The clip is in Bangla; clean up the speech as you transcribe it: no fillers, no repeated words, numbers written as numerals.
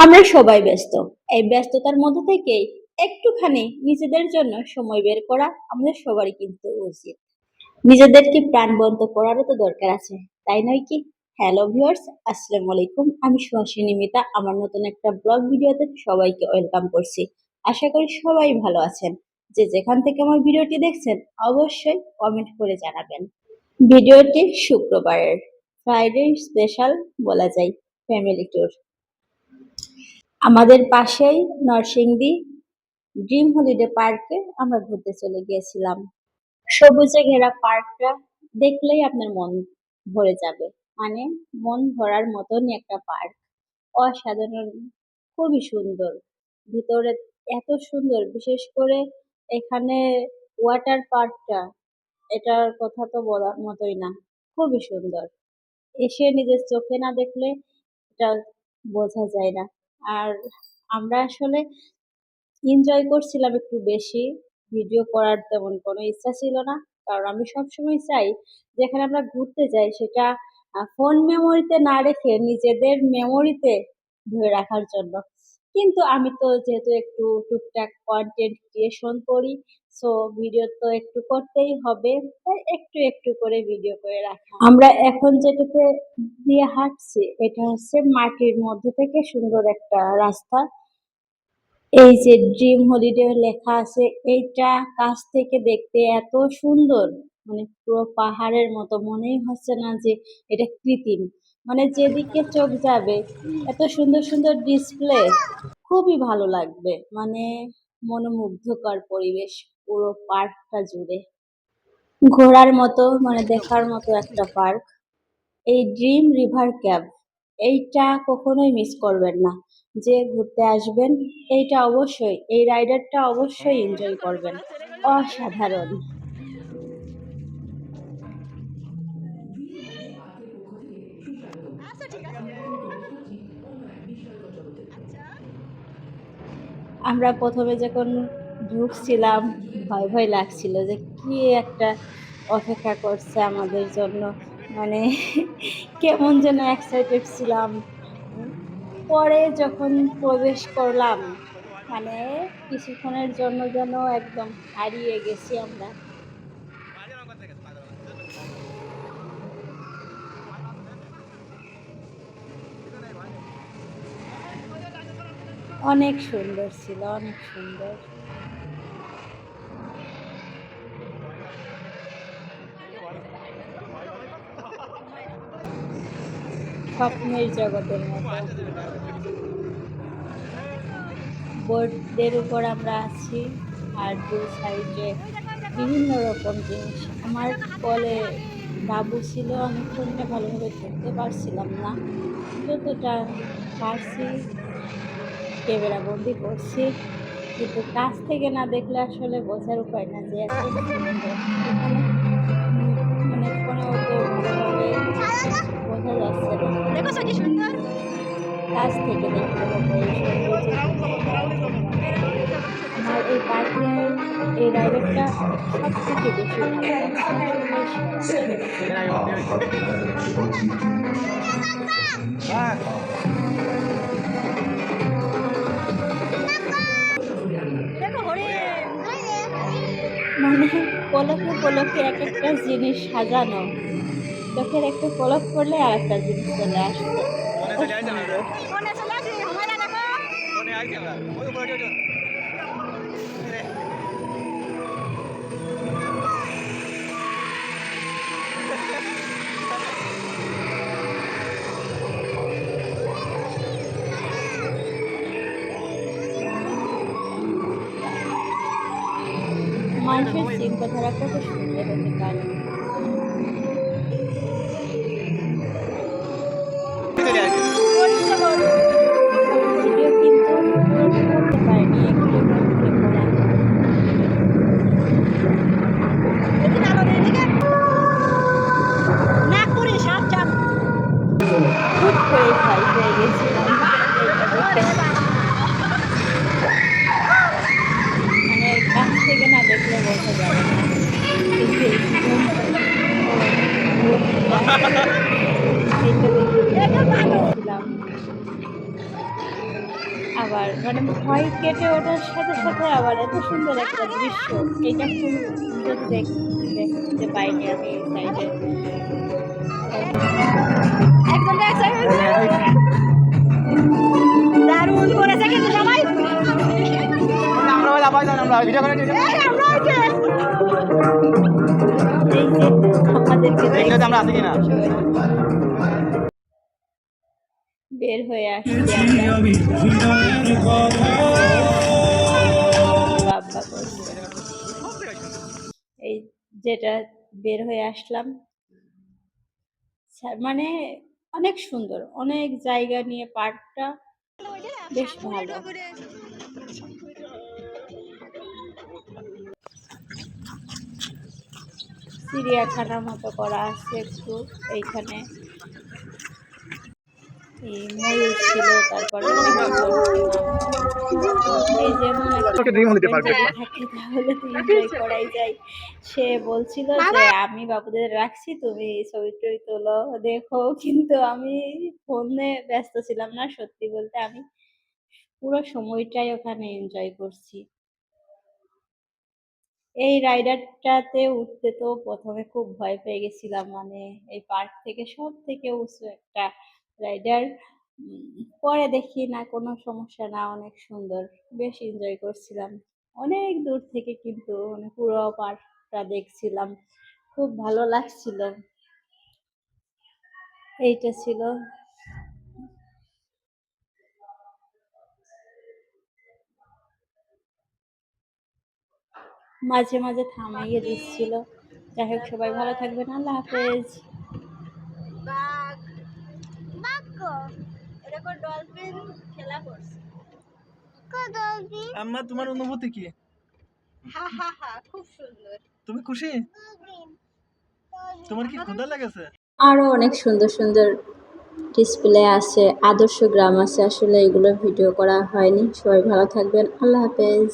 আমরা সবাই ব্যস্ত। এই ব্যস্ততার মধ্যে থেকেই একটুখানি নিজেদের জন্য সময় বের করা আমাদের সবারই কিন্তু উচিত। নিজেদেরকে প্রাণবন্ত করারও তো দরকার আছে, তাই নয় কি? হ্যালো ভিউয়ার্স, আসসালামু আলাইকুম। আমি সুহাসিনী মিতা। আমার নতুন একটা ব্লগ ভিডিওতে সবাইকে ওয়েলকাম করছি। আশা করি সবাই ভালো আছেন। যে যেখান থেকে আমার ভিডিওটি দেখছেন অবশ্যই কমেন্ট করে জানাবেন। ভিডিওটি শুক্রবারের ফ্রাইডে স্পেশাল বলা যায়, ফ্যামিলি ট্যুর। আমাদের পাশেই নরসিংদী ড্রিম হলিডে পার্কে আমরা ঘুরতে চলে গিয়েছিলাম। সবুজে ঘেরা পার্কটা দেখলেই আপনার মন ভরে যাবে। মানে মন ভরার মতনই একটা পার্ক। অসাধারণ, খুবই সুন্দর। ভিতরে এত সুন্দর, বিশেষ করে এখানে ওয়াটার পার্কটা, এটার কথা তো বলার মতোই না। খুবই সুন্দর। এসে নিজের চোখে না দেখলে এটা বোঝা যায় না। আর আমরা আসলে এনজয় করছিলাম একটু বেশি। ভিডিও করার তেমন কোনো ইচ্ছা ছিল না। কারণ আমি সবসময় চাই যেখানে আমরা ঘুরতে যাই সেটা ফোন মেমোরিতে না রেখে নিজেদের মেমোরিতে ধরে রাখার জন্য। কিন্তু আমি তো যেহেতু একটু টুকটাক কন্টেন্ট ক্রিয়েশন করি, সো ভিডিও তো একটু করতেই হবে। তাই একটু একটু করে ভিডিও করে রাখা। আমরা এখন যেটাতে দিয়ে হাঁটছি এটা হচ্ছে মাটির মধ্য থেকে সুন্দর একটা রাস্তা। এই যে ড্রিম হলিডে লেখা আছে, এইটা কাছ থেকে দেখতে এত সুন্দর, মানে পুরো পাহাড়ের মতো মনেই হচ্ছে না যে এটা কৃত্রিম। মানে যেদিকে চোখ যাবে এত সুন্দর সুন্দর ডিসপ্লে, খুবই ভালো লাগবে। মানে মনোমুগ্ধকর পরিবেশ পুরো পার্কটা জুড়ে। ঘোরার মতো, মানে দেখার মতো একটা পার্ক। এই ড্রিম রিভার ক্যাব, এইটা কখনোই মিস করবেন না। যে ঘুরতে আসবেন এইটা অবশ্যই, এই রাইডারটা অবশ্যই এনজয় করবেন। অসাধারণ। আমরা প্রথমে যখন ঢুকছিলাম ভয় ভয় লাগছিল যে কি একটা অপেক্ষা করছে আমাদের জন্য। মানে কেমন যেন এক্সাইটেড ছিলাম। পরে যখন প্রবেশ করলাম, মানে কিছুক্ষণের জন্য যেন একদম হারিয়ে গেছি আমরা। অনেক সুন্দর ছিল, অনেক সুন্দর। স্বপ্নের জগতের মতো। বোর্ডের উপর আমরা আছি আর দুই সাইডে বিভিন্ন রকম জিনিস। আমার কোলে বাবু ছিল, আমি ফোনটা ভালোভাবে ধরতে পারছিলাম না। যতটা পারছি ক্যামেরা বন্দি করছি, কিন্তু কাছ থেকে না দেখলে আসলে বোঝার উপায় না যে এত সুন্দর। এখানে মানে ফোনেও তো ভালোভাবে বোঝা যাচ্ছে না। দেখো কি সুন্দর, কাছ থেকে দেখতে হবে এই সৌন্দর্যের জন্য। আমার এই পার্কের এই রাইডারটা সব থেকে বেশি ভালো লাগছে, আসলে মানে পলকে পলকে এক একটা জিনিস সাজানো, চোখের একটু পলক পড়লে আর একটা জিনিস চলে আসছে। মানুষের চিন্তাধারা কত সুন্দর হতে পারে। ভিডিও কিন্তু পুরোটা করতে পারিনি, একটু একটু করে করা। হুট করে ভয় পেয়ে গেছিলাম এইটা দেখে। মানে কাছ থেকে না দেখলে বোঝা যাবে না, কিন্তু এই জীবনটা আবার মানে ভয় কেটে ওঠার সাথে সাথে আবার এত সুন্দর একটা দৃশ্য, এইটা ফুল যদি দেখতে পাইনি আমি এই সাইডে। দারুণ করেছে কিন্তু সবাই। এই যে আমাদেরকে বের হয়ে আসছি বাবা করছে। এই যেটা বের হয়ে আসলাম, মানে অনেক সুন্দর, অনেক জায়গা নিয়ে পার্কটা বেশ ভালো। চিড়িয়াখানার মতো করা আছে একটু এইখানে। এই ময়ূর ছিল, তারপরে অনেক কিছু এই যেমন থাকি তাহলে তো এনজয় করাই যায়। সে বলছিল যে আমি বাবুদের রাখছি, তুমি ছবি টবি তোলো দেখো, কিন্তু আমি ফোনে ব্যস্ত ছিলাম না। সত্যি বলতে আমি পুরো সময়টাই ওখানে এনজয় করছি। এই রাইডারটাতে উঠতে তো প্রথমে খুব ভয় পেয়ে গেছিলাম, মানে এই পার্ক থেকে সব থেকে উঁচু একটা রাইডার। পরে দেখি না কোনো সমস্যা না, অনেক সুন্দর, বেশ এনজয় করছিলাম। অনেক দূর থেকে কিন্তু মানে পুরো পার্কটা দেখছিলাম, খুব ভালো লাগছিল। এইটা ছিল। মাঝে মাঝে থামাইয়ে দিচ্ছিল। যাই হোক, সবাই ভালো থাকবেন, আল্লাহ হাফেজ। ডলফিন খেলা করছে। আম্মা, তোমার অনুভূতি কি? হা হা হা, খুব সুন্দর। তুমি খুশি? তোমার কি ক্ষুধা লেগেছে? আরো অনেক সুন্দর সুন্দর ডিসপ্লে আছে, আদর্শ গ্রাম আছে। আসলে এগুলো ভিডিও করা হয়নি। সবাই ভালো থাকবেন, আল্লাহ হাফেজ।